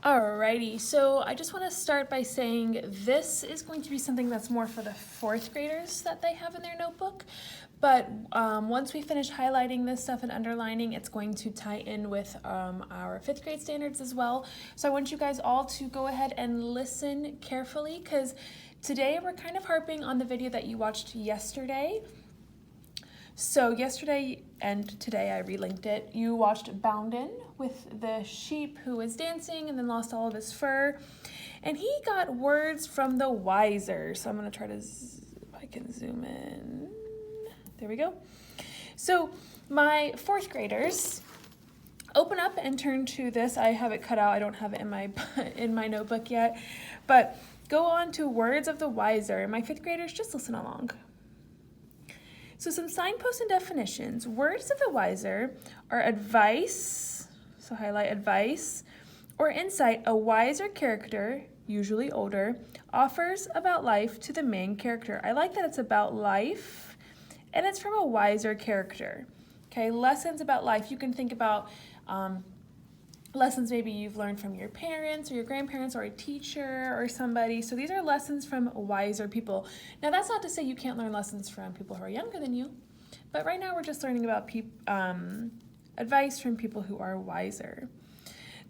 Alrighty, so I just want to start by saying this is going to be something that's more for the fourth graders that they have in their notebook. But once we finish highlighting this stuff and underlining, it's going to tie in with our fifth grade standards as well. So I want you guys all to go ahead and listen carefully, because today we're kind of harping on the video that you watched yesterday. So yesterday and today I relinked it. You watched Bounden with the sheep who was dancing and then lost all of his fur. And he got words from the wiser. So I'm going to try to, if I can zoom in. There we go. So my fourth graders, open up and turn to this. I have it cut out. I don't have it in my notebook yet. But go on to Words of the Wiser. And my fifth graders, just listen along. So some signposts and definitions. Words of the wiser are advice, so highlight advice, or insight a wiser character, usually older, offers about life to the main character. I like that it's about life, and it's from a wiser character. Okay, lessons about life. You can think about lessons maybe you've learned from your parents or your grandparents or a teacher or somebody. So these are lessons from wiser people. Now that's not to say you can't learn lessons from people who are younger than you, but right now we're just learning about advice from people who are wiser.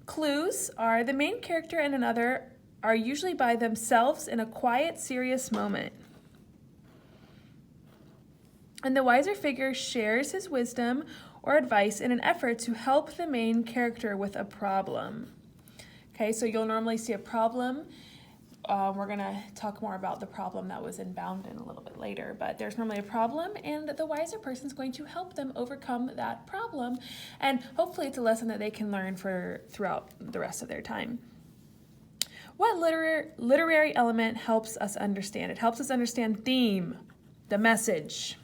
Clues are the main character and another are usually by themselves in a quiet, serious moment. And the wiser figure shares his wisdom or advice in an effort to help the main character with a problem. Okay, so you'll normally see a problem. We're going to talk more about the problem that was in Bounden a little bit later, but there's normally a problem, and the wiser person is going to help them overcome that problem, and hopefully it's a lesson that they can learn throughout the rest of their time. What literary element helps us understand? It helps us understand theme, the message.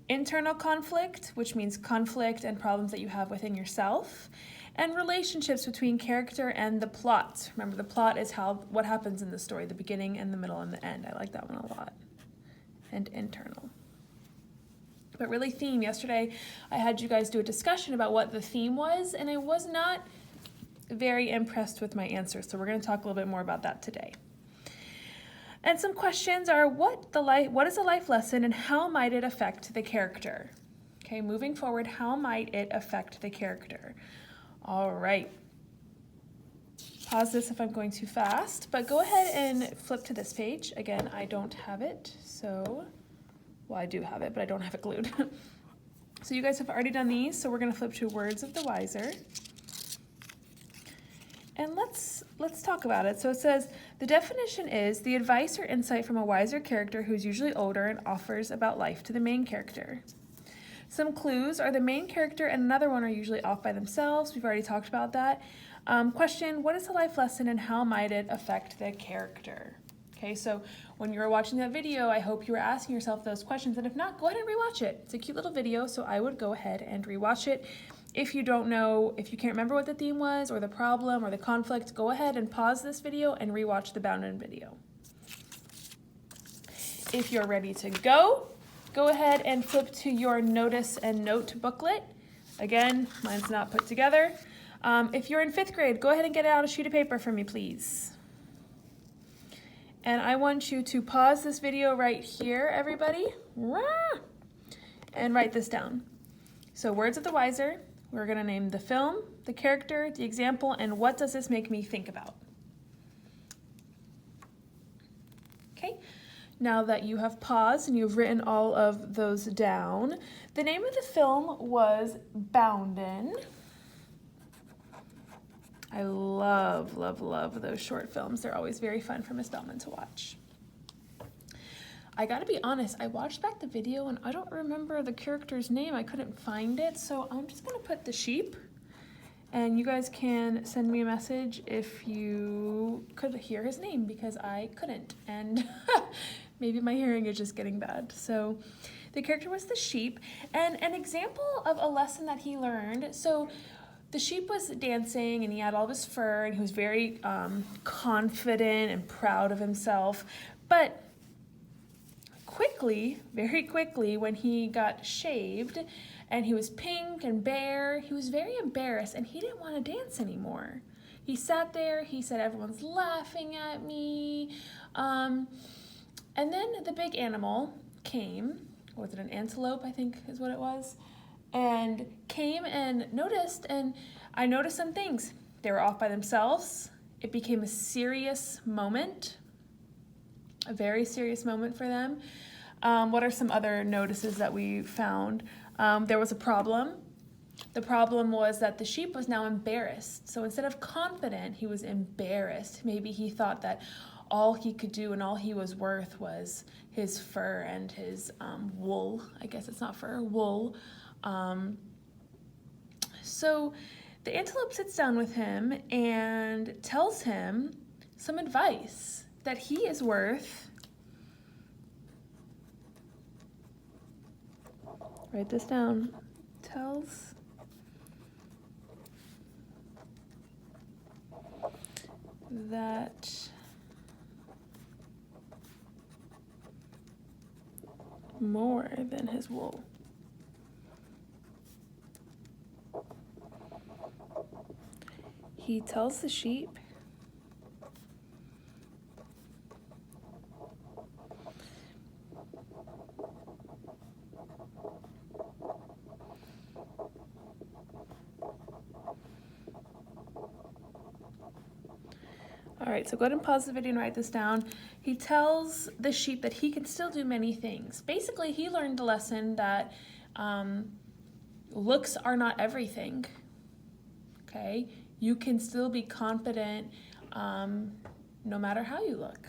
Internal conflict, which means conflict and problems that you have within yourself, and relationships between character and the plot. Remember, the plot is what happens in the story, the beginning and the middle and the end. I like that one a lot. And internal. But really theme. Yesterday, I had you guys do a discussion about what the theme was, and I was not very impressed with my answers, so we're going to talk a little bit more about that today. And some questions are, what is a life lesson and how might it affect the character? Okay, moving forward, how might it affect the character? All right. Pause this if I'm going too fast, but go ahead and flip to this page. Again, I don't have it, well, I do have it, but I don't have it glued. So you guys have already done these, so we're going to flip to Words of the Wiser. And let's talk about it. So it says, the definition is the advice or insight from a wiser character who's usually older and offers about life to the main character. Some clues are the main character and another one are usually off by themselves. We've already talked about that. Question, what is a life lesson and how might it affect the character? Okay, so when you were watching that video, I hope you were asking yourself those questions. And if not, go ahead and rewatch it. It's a cute little video, so I would go ahead and rewatch it. If you don't know, if you can't remember what the theme was or the problem or the conflict, go ahead and pause this video and rewatch the Bounden video. If you're ready to go ahead and flip to your notice and note booklet. Again, mine's not put together. If you're in fifth grade, go ahead and get out a sheet of paper for me, please. And I want you to pause this video right here, everybody, and write this down. So Words of the Wiser. We're going to name the film, the character, the example, and what does this make me think about? Okay, now that you have paused and you've written all of those down, the name of the film was Bounden. I love, love, love those short films. They're always very fun for Miss Bellman to watch. I gotta be honest, I watched back the video and I don't remember the character's name. I couldn't find it, so I'm just gonna put the sheep, and you guys can send me a message if you could hear his name, because I couldn't, and maybe my hearing is just getting bad. So the character was the sheep, and an example of a lesson that he learned. So the sheep was dancing and he had all of his fur and he was very confident and proud of himself, but very quickly, when he got shaved and he was pink and bare, he was very embarrassed and he didn't want to dance anymore. he sat there, he said, everyone's laughing at me. And then the big animal came, was it an antelope, I think is what it was, and came and noticed, and I noticed some things. They were off by themselves. It became a serious moment, a very serious moment for them. What are some other notices that we found? There was a problem. The problem was that the sheep was now embarrassed. So instead of confident, he was embarrassed. Maybe he thought that all he could do and all he was worth was his fur and his wool. I guess it's not fur, wool. So the antelope sits down with him and tells him some advice that he is worth. Write this down. Tells that more than his wool. He tells the sheep all right, so go ahead and pause the video and write this down. He tells the sheep that he can still do many things. Basically, he learned the lesson that looks are not everything, okay? You can still be confident no matter how you look.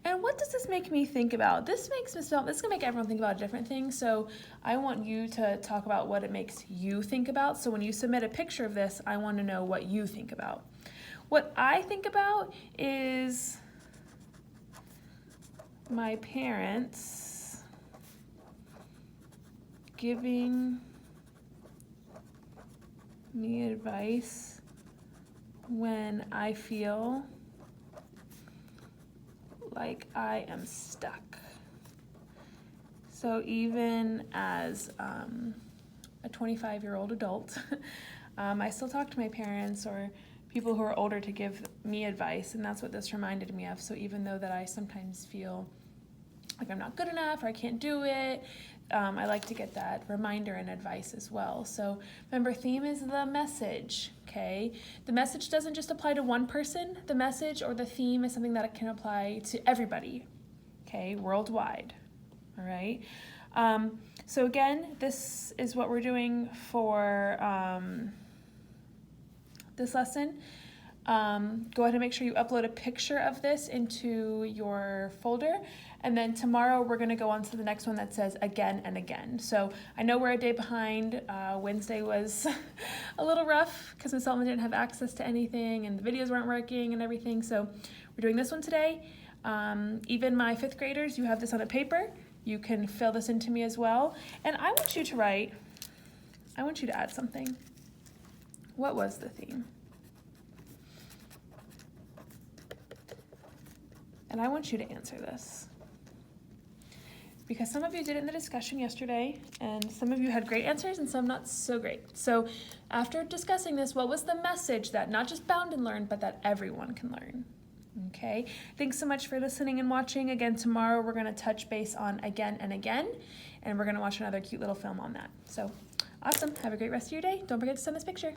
And what does this make me think about? This is gonna make everyone think about a different thing, so I want you to talk about what it makes you think about. So when you submit a picture of this, I wanna know what you think about. What I think about is my parents giving me advice when I feel like I am stuck. So even as a 25-year-old adult, I still talk to my parents or people who are older to give me advice, and that's what this reminded me of. So even though that I sometimes feel like I'm not good enough or I can't do it, I like to get that reminder and advice as well. So remember, theme is the message, okay? The message doesn't just apply to one person. The message or the theme is something that it can apply to everybody, okay, worldwide, all right? So again, this is what we're doing for this lesson. Go ahead and make sure you upload a picture of this into your folder, and then tomorrow we're going to go on to the next one that says again and again. So I know we're a day behind. Wednesday was a little rough because Ms. Altman didn't have access to anything and the videos weren't working and everything, so we're doing this one today. Even my 5th graders, you have this on a paper. You can fill this in to me as well, and I want you to add something. What was the theme? And I want you to answer this, because some of you did it in the discussion yesterday, and some of you had great answers and some not so great. So after discussing this, what was the message that not just Bound and Learn, but that everyone can learn? Okay, thanks so much for listening and watching. Again, tomorrow we're gonna touch base on again and again, and we're gonna watch another cute little film on that. So awesome, have a great rest of your day. Don't forget to send this picture.